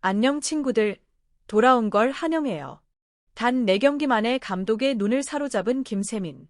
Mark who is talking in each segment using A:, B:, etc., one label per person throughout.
A: 안녕 친구들, 돌아온 걸 환영해요. 단 4경기 만에 감독의 눈을 사로잡은 김세민.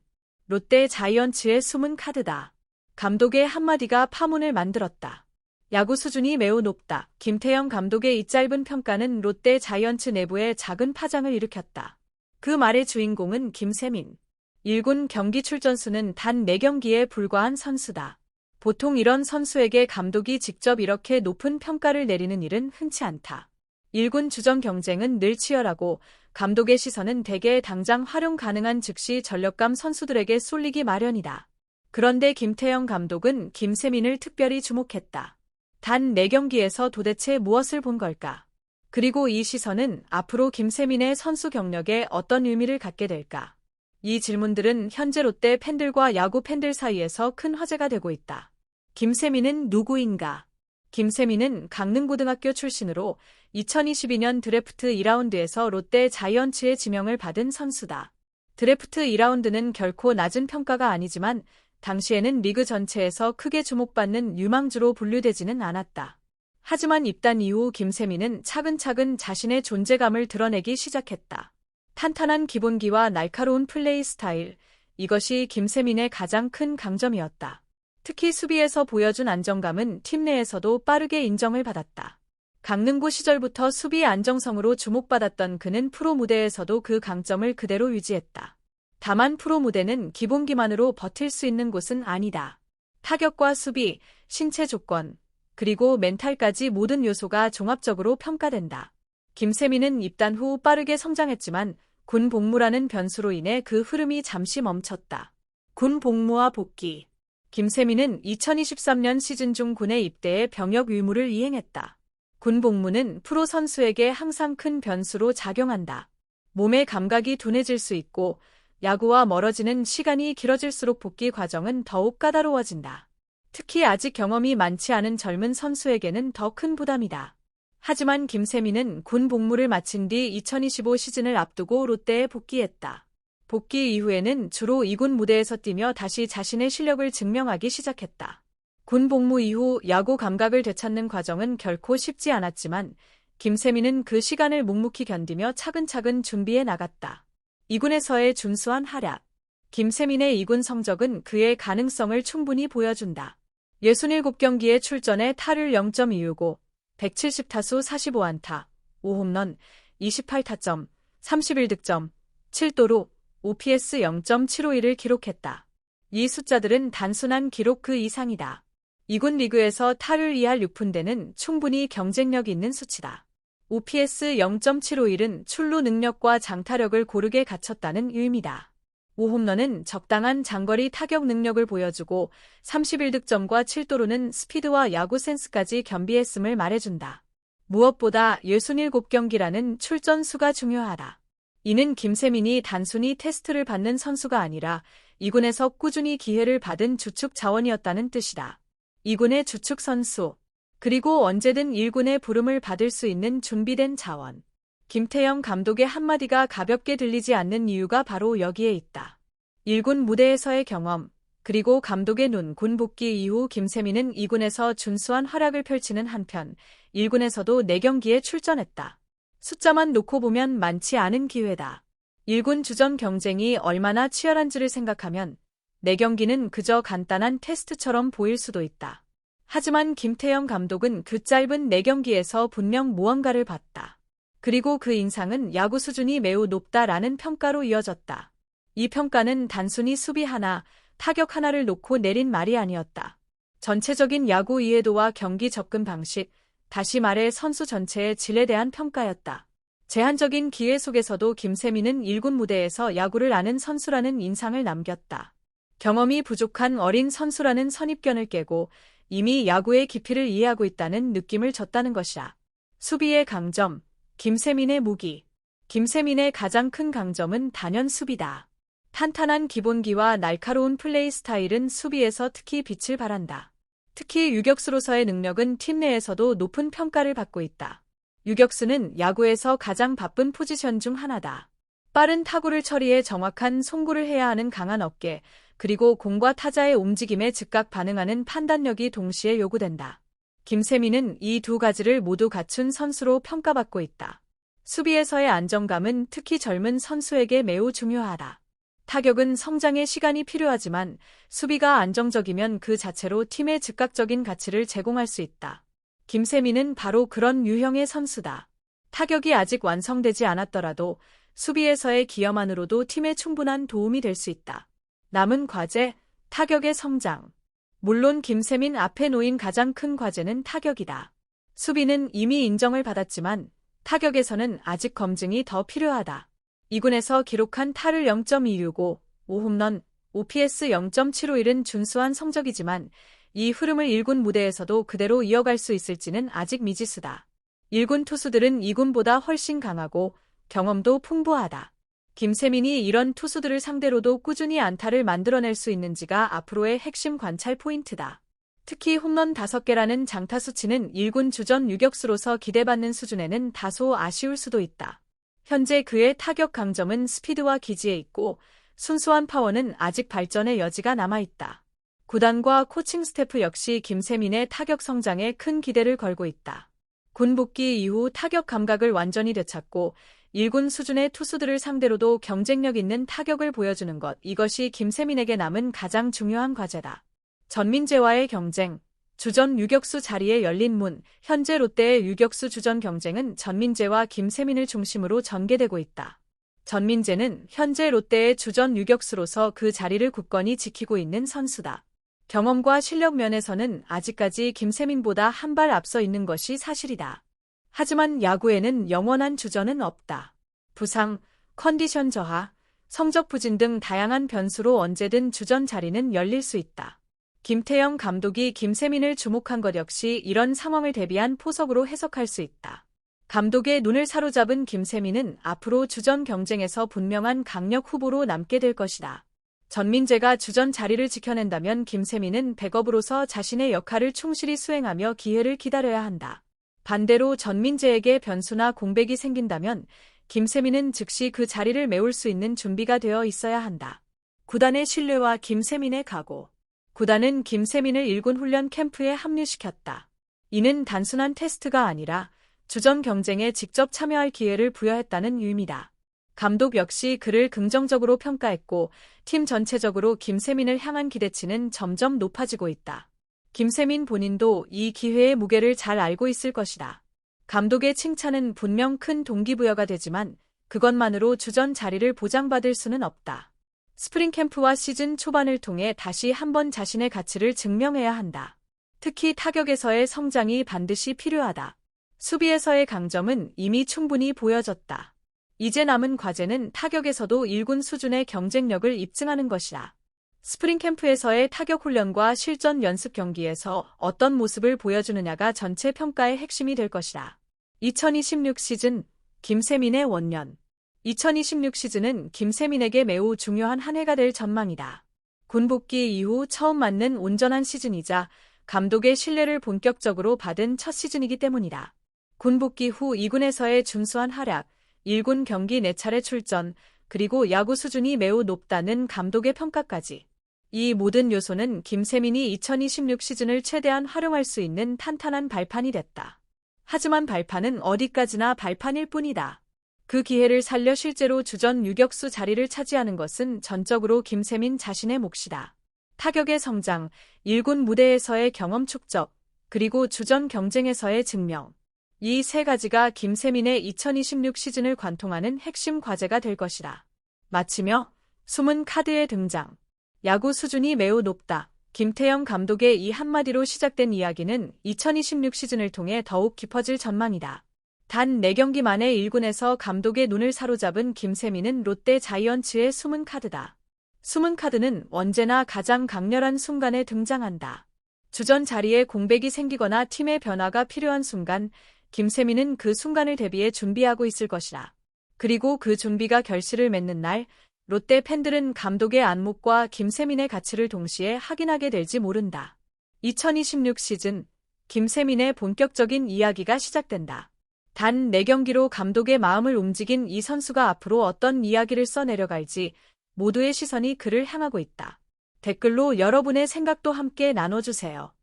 A: 롯데 자이언츠의 숨은 카드다. 감독의 한마디가 파문을 만들었다. 야구 수준이 매우 높다. 김태형 감독의 이 짧은 평가는 롯데 자이언츠 내부에 작은 파장을 일으켰다. 그 말의 주인공은 김세민. 1군 경기 출전 수는 단 4경기에 불과한 선수다. 보통 이런 선수에게 감독이 직접 이렇게 높은 평가를 내리는 일은 흔치 않다. 1군 주전 경쟁은 늘 치열하고 감독의 시선은 대개 당장 활용 가능한 즉시 전력감 선수들에게 쏠리기 마련이다. 그런데 김태형 감독은 김세민을 특별히 주목했다. 단 4경기에서 도대체 무엇을 본 걸까? 그리고 이 시선은 앞으로 김세민의 선수 경력에 어떤 의미를 갖게 될까? 이 질문들은 현재 롯데 팬들과 야구 팬들 사이에서 큰 화제가 되고 있다. 김세민은 누구인가? 김세민은 강릉고등학교 출신으로 2022년 드래프트 2라운드에서 롯데 자이언츠의 지명을 받은 선수다. 드래프트 2라운드는 결코 낮은 평가가 아니지만 당시에는 리그 전체에서 크게 주목받는 유망주로 분류되지는 않았다. 하지만 입단 이후 김세민은 차근차근 자신의 존재감을 드러내기 시작했다. 탄탄한 기본기와 날카로운 플레이 스타일, 이것이 김세민의 가장 큰 강점이었다. 특히 수비에서 보여준 안정감은 팀 내에서도 빠르게 인정을 받았다. 강릉고 시절부터 수비 안정성으로 주목받았던 그는 프로 무대에서도 그 강점을 그대로 유지했다. 다만 프로 무대는 기본기만으로 버틸 수 있는 곳은 아니다. 타격과 수비, 신체 조건, 그리고 멘탈까지 모든 요소가 종합적으로 평가된다. 김세민은 입단 후 빠르게 성장했지만 군 복무라는 변수로 인해 그 흐름이 잠시 멈췄다. 군 복무와 복귀. 김세민은 2023년 시즌 중 군에 입대해 병역 의무를 이행했다. 군 복무는 프로 선수에게 항상 큰 변수로 작용한다. 몸의 감각이 둔해질 수 있고 야구와 멀어지는 시간이 길어질수록 복귀 과정은 더욱 까다로워진다. 특히 아직 경험이 많지 않은 젊은 선수에게는 더 큰 부담이다. 하지만 김세민은 군 복무를 마친 뒤 2025 시즌을 앞두고 롯데에 복귀했다. 복귀 이후에는 주로 2군 무대에서 뛰며 다시 자신의 실력을 증명하기 시작했다. 군 복무 이후 야구 감각을 되찾는 과정은 결코 쉽지 않았지만 김세민은 그 시간을 묵묵히 견디며 차근차근 준비해 나갔다. 2군에서의 준수한 활약. 김세민의 2군 성적은 그의 가능성을 충분히 보여준다. 67경기에 출전해 타율 0.265, 170타수 45안타, 5홈런, 28타점, 31득점, 7도루, OPS 0.751을 기록했다. 이 숫자들은 단순한 기록 그 이상이다. 2군 리그에서 타율 2할 6푼대는 충분히 경쟁력 있는 수치다. OPS 0.751은 출루 능력과 장타력을 고르게 갖췄다는 의미다. 5홈런은 적당한 장거리 타격 능력을 보여주고 31득점과 7도루는 스피드와 야구 센스까지 겸비했음을 말해준다. 무엇보다 67경기라는 출전 수가 중요하다. 이는 김세민이 단순히 테스트를 받는 선수가 아니라 2군에서 꾸준히 기회를 받은 주축 자원이었다는 뜻이다. 2군의 주축 선수, 그리고 언제든 1군의 부름을 받을 수 있는 준비된 자원. 김태형 감독의 한마디가 가볍게 들리지 않는 이유가 바로 여기에 있다. 1군 무대에서의 경험, 그리고 감독의 눈, 군 복귀 이후 김세민은 2군에서 준수한 활약을 펼치는 한편 1군에서도 4경기에 출전했다. 숫자만 놓고 보면 많지 않은 기회다. 1군 주전 경쟁이 얼마나 치열한지를 생각하면 4경기는 그저 간단한 테스트처럼 보일 수도 있다. 하지만 김태형 감독은 그 짧은 4경기에서 분명 무언가를 봤다. 그리고 그 인상은 야구 수준이 매우 높다라는 평가로 이어졌다. 이 평가는 단순히 수비 하나, 타격 하나를 놓고 내린 말이 아니었다. 전체적인 야구 이해도와 경기 접근 방식, 다시 말해 선수 전체의 질에 대한 평가였다. 제한적인 기회 속에서도 김세민은 1군 무대에서 야구를 아는 선수라는 인상을 남겼다. 경험이 부족한 어린 선수라는 선입견을 깨고 이미 야구의 깊이를 이해하고 있다는 느낌을 줬다는 것이다. 수비의 강점, 김세민의 무기. 김세민의 가장 큰 강점은 단연 수비다. 탄탄한 기본기와 날카로운 플레이 스타일은 수비에서 특히 빛을 발한다. 특히 유격수로서의 능력은 팀 내에서도 높은 평가를 받고 있다. 유격수는 야구에서 가장 바쁜 포지션 중 하나다. 빠른 타구를 처리해 정확한 송구를 해야 하는 강한 어깨, 그리고 공과 타자의 움직임에 즉각 반응하는 판단력이 동시에 요구된다. 김세민은 이 두 가지를 모두 갖춘 선수로 평가받고 있다. 수비에서의 안정감은 특히 젊은 선수에게 매우 중요하다. 타격은 성장에 시간이 필요하지만 수비가 안정적이면 그 자체로 팀에 즉각적인 가치를 제공할 수 있다. 김세민은 바로 그런 유형의 선수다. 타격이 아직 완성되지 않았더라도 수비에서의 기여만으로도 팀에 충분한 도움이 될 수 있다. 남은 과제, 타격의 성장. 물론 김세민 앞에 놓인 가장 큰 과제는 타격이다. 수비는 이미 인정을 받았지만 타격에서는 아직 검증이 더 필요하다. 2군에서 기록한 타를 0.265, 5홈런, OPS 0.751은 준수한 성적이지만 이 흐름을 1군 무대에서도 그대로 이어갈 수 있을지는 아직 미지수다. 1군 투수들은 2군보다 훨씬 강하고 경험도 풍부하다. 김세민이 이런 투수들을 상대로도 꾸준히 안타를 만들어낼 수 있는지가 앞으로의 핵심 관찰 포인트다. 특히 홈런 5개라는 장타 수치는 1군 주전 유격수로서 기대받는 수준에는 다소 아쉬울 수도 있다. 현재 그의 타격 강점은 스피드와 기지에 있고 순수한 파워는 아직 발전의 여지가 남아있다. 구단과 코칭 스태프 역시 김세민의 타격 성장에 큰 기대를 걸고 있다. 군 복귀 이후 타격 감각을 완전히 되찾고 1군 수준의 투수들을 상대로도 경쟁력 있는 타격을 보여주는 것, 이것이 김세민에게 남은 가장 중요한 과제다. 전민재와의 경쟁, 주전 유격수 자리에 열린 문. 현재 롯데의 유격수 주전 경쟁은 전민재와 김세민을 중심으로 전개되고 있다. 전민재는 현재 롯데의 주전 유격수로서 그 자리를 굳건히 지키고 있는 선수다. 경험과 실력 면에서는 아직까지 김세민보다 한 발 앞서 있는 것이 사실이다. 하지만 야구에는 영원한 주전은 없다. 부상, 컨디션 저하, 성적 부진 등 다양한 변수로 언제든 주전 자리는 열릴 수 있다. 김태형 감독이 김세민을 주목한 것 역시 이런 상황을 대비한 포석으로 해석할 수 있다. 감독의 눈을 사로잡은 김세민은 앞으로 주전 경쟁에서 분명한 강력 후보로 남게 될 것이다. 전민재가 주전 자리를 지켜낸다면 김세민은 백업으로서 자신의 역할을 충실히 수행하며 기회를 기다려야 한다. 반대로 전민재에게 변수나 공백이 생긴다면 김세민은 즉시 그 자리를 메울 수 있는 준비가 되어 있어야 한다. 구단의 신뢰와 김세민의 각오. 구단은 김세민을 1군 훈련 캠프에 합류시켰다. 이는 단순한 테스트가 아니라 주전 경쟁에 직접 참여할 기회를 부여했다는 의미다. 감독 역시 그를 긍정적으로 평가했고 팀 전체적으로 김세민을 향한 기대치는 점점 높아지고 있다. 김세민 본인도 이 기회의 무게를 잘 알고 있을 것이다. 감독의 칭찬은 분명 큰 동기부여가 되지만 그것만으로 주전 자리를 보장받을 수는 없다. 스프링 캠프와 시즌 초반을 통해 다시 한번 자신의 가치를 증명해야 한다. 특히 타격에서의 성장이 반드시 필요하다. 수비에서의 강점은 이미 충분히 보여졌다. 이제 남은 과제는 타격에서도 1군 수준의 경쟁력을 입증하는 것이다. 스프링 캠프에서의 타격 훈련과 실전 연습 경기에서 어떤 모습을 보여주느냐가 전체 평가의 핵심이 될 것이다. 2026 시즌 김세민의 원년. 2026 시즌은 김세민에게 매우 중요한 한 해가 될 전망이다. 군 복귀 이후 처음 맞는 온전한 시즌이자 감독의 신뢰를 본격적으로 받은 첫 시즌이기 때문이다. 군 복귀 후 2군에서의 준수한 활약, 1군 경기 4차례 출전, 그리고 야구 수준이 매우 높다는 감독의 평가까지. 이 모든 요소는 김세민이 2026 시즌을 최대한 활용할 수 있는 탄탄한 발판이 됐다. 하지만 발판은 어디까지나 발판일 뿐이다. 그 기회를 살려 실제로 주전 유격수 자리를 차지하는 것은 전적으로 김세민 자신의 몫이다. 타격의 성장, 1군 무대에서의 경험 축적, 그리고 주전 경쟁에서의 증명. 이 세 가지가 김세민의 2026 시즌을 관통하는 핵심 과제가 될 것이다. 마치며 숨은 카드의 등장. 야구 수준이 매우 높다. 김태형 감독의 이 한마디로 시작된 이야기는 2026 시즌을 통해 더욱 깊어질 전망이다. 단 4경기 만에 1군에서 감독의 눈을 사로잡은 김세민은 롯데 자이언츠의 숨은 카드다. 숨은 카드는 언제나 가장 강렬한 순간에 등장한다. 주전 자리에 공백이 생기거나 팀의 변화가 필요한 순간, 김세민은 그 순간을 대비해 준비하고 있을 것이다. 그리고 그 준비가 결실을 맺는 날, 롯데 팬들은 감독의 안목과 김세민의 가치를 동시에 확인하게 될지 모른다. 2026 시즌, 김세민의 본격적인 이야기가 시작된다. 단 4경기로 감독의 마음을 움직인 이 선수가 앞으로 어떤 이야기를 써내려갈지 모두의 시선이 그를 향하고 있다. 댓글로 여러분의 생각도 함께 나눠주세요.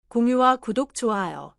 A: 공유와 구독, 좋아요.